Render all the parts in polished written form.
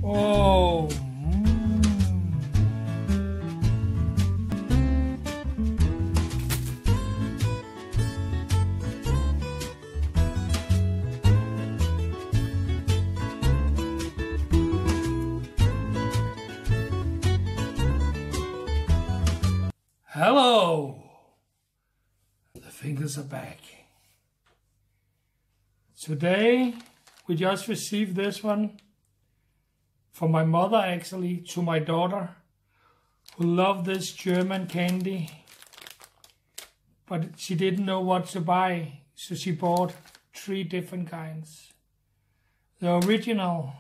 Oh. Hello. The fingers are back. Today we just received this one from my mother, actually, to my daughter, who loved this German candy, but she didn't know what to buy, so she bought 3 different kinds. The original,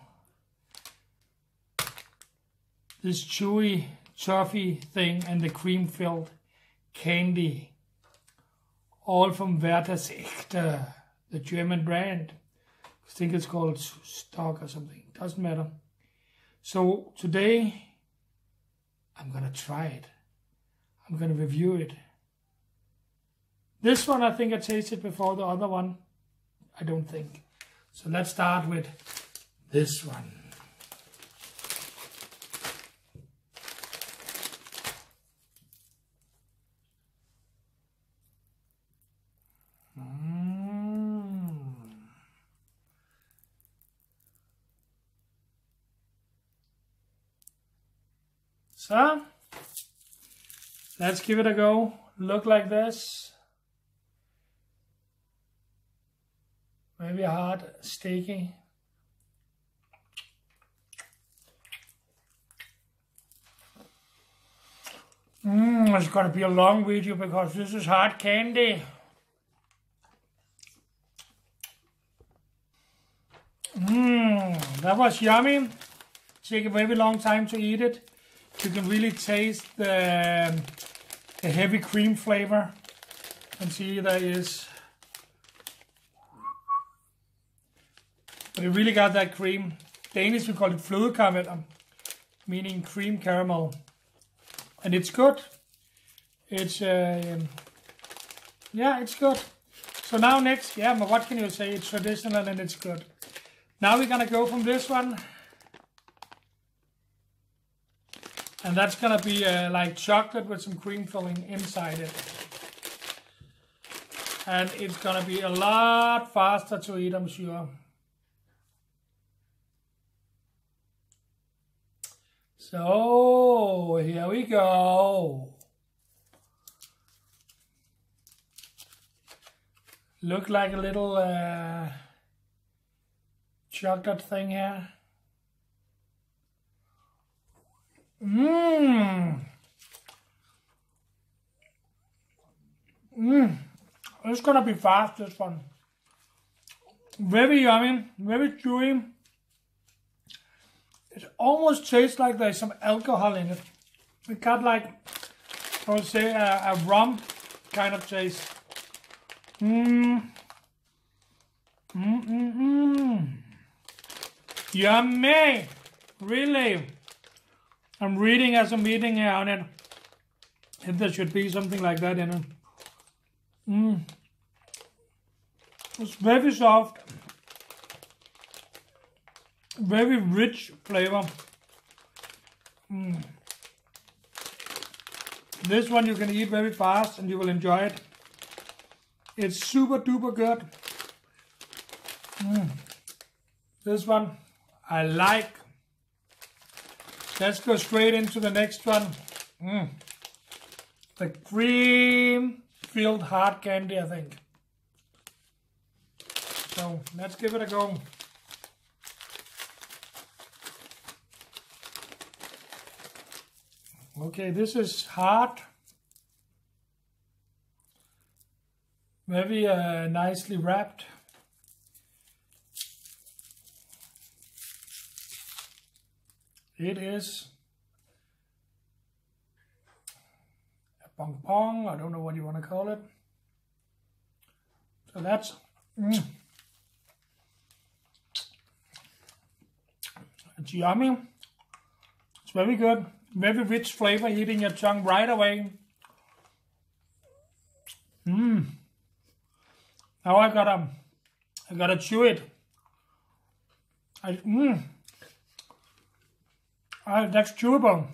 this chewy toffee thing, and the cream-filled candy, all from Werther's Echte, the German brand. I think it's called Stock or something, doesn't matter. So today I'm gonna try it. I'm gonna review it. This one I think I tasted before, the other one I don't think. So let's start with this one. So, let's give it a go. Look like this. Maybe hard, sticky. It's gonna be a long video because this is hard candy. That was yummy. Take a very long time to eat it. You can really taste the heavy cream flavor. And see there is. But it really got that cream. Danish we call it flødekarameller, meaning cream caramel. And it's good. It's yeah, it's good. So now next, yeah, but what can you say? It's traditional and it's good. Now we're gonna go from this one. And that's gonna be like chocolate with some cream filling inside it. And it's gonna be a lot faster to eat, I'm sure. So, here we go. Look like a little chocolate thing here. It's gonna be fast, this one. Very yummy, very chewy. It almost tastes like there's some alcohol in it. It got like, I would say, a rum kind of taste. Yummy! Really? I'm reading as I'm eating here on it. If there should be something like that in it. It's very soft. Very rich flavor. This one you can eat very fast and you will enjoy it. It's super duper good. This one I like. Let's go straight into the next one. The cream-filled hard candy, I think. So let's give it a go. Okay, this is hard. Very nicely wrapped. It is a pong pong, I don't know what you want to call it. So that's it's yummy. It's very good. Very rich flavor hitting your tongue right away. Now I gotta chew it. That's chewable.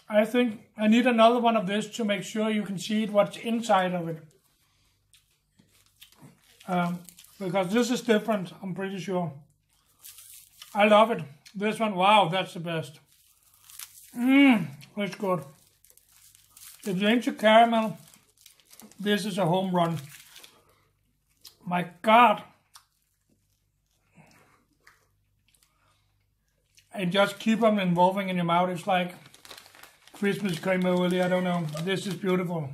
I think I need another one of this to make sure you can see what's inside of it. Because this is different, I'm pretty sure. I love it. This one, wow, that's the best. It's good. If you're into caramel, this is a home run. My God. And just keep them involving in your mouth. It's like Christmas came early, I don't know. This is beautiful.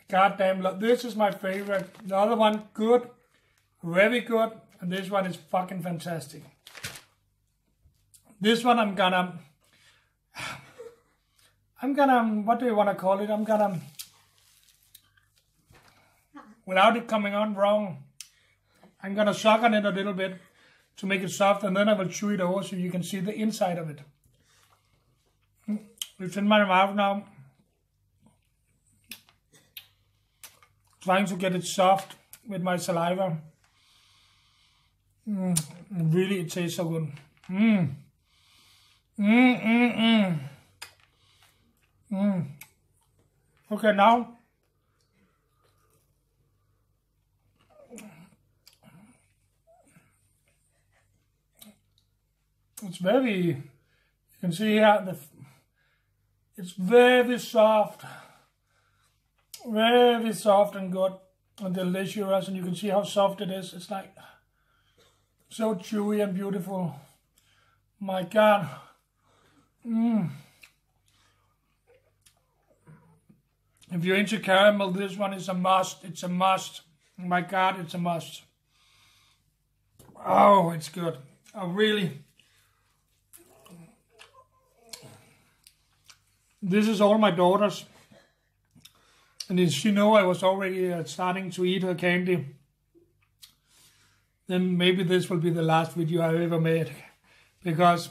Goddamn, this is my favorite. The other one, good, very good. And this one is fucking fantastic. This one I'm gonna, what do you want to call it? I'm gonna, without it coming on wrong, I'm gonna suck on it a little bit to make it soft, and then I will chew it over so you can see the inside of it. It's in my mouth now. Trying to get it soft with my saliva. Really, it tastes so good. Okay, now it's very, you can see here, it's very soft and good and delicious, and you can see how soft it is. It's like so chewy and beautiful. My God. If you're into caramel, this one is a must. It's a must. My God, it's a must. Oh, it's good. I really... This is all my daughters. And if she know I was already starting to eat her candy, then maybe this will be the last video I ever made. Because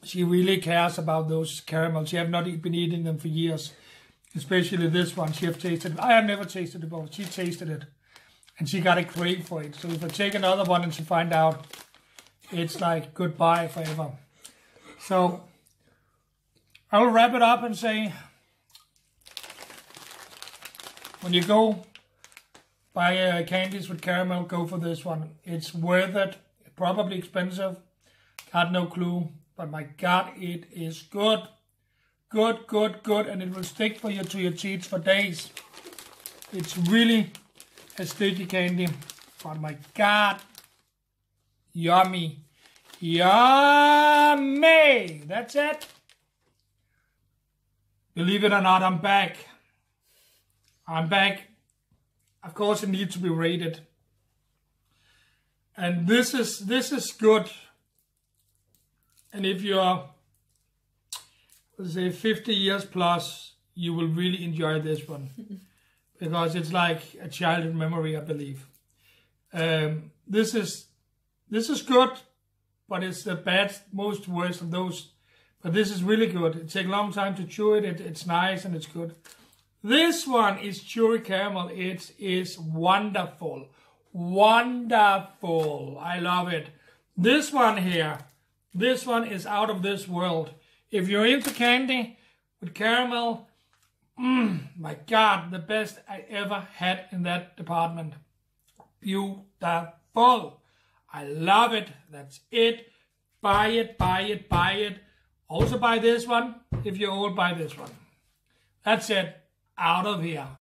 she really cares about those caramels. She have not been eating them for years. Especially this one. She have tasted it. I have never tasted it before. She tasted it. And she got a crave for it. So if I take another one and she find out, it's like goodbye forever. So I'll wrap it up and say, when you go buy candies with caramel, go for this one. It's worth it. Probably expensive. Got no clue. But my God, it is good. Good, good, good. And it will stick for you to your teeth for days. It's really a sticky candy. But my God, yummy. Yummy. That's it. Believe it or not, I'm back. I'm back. Of course, it needs to be rated. And this is good. And if you're, let's say, 50 years plus, you will really enjoy this one. Because it's like a childhood memory, I believe. This is good, but it's the bad, most worst of those. But this is really good. It takes a long time to chew it. It's nice and it's good. This one is chewy caramel. It is wonderful. Wonderful. I love it. This one here, this one is out of this world. If you're into candy with caramel, my God, the best I ever had in that department. Beautiful. I love it. That's it. Buy it, buy it, buy it. Also buy this one. If you're old, buy this one. That's it. Out of here.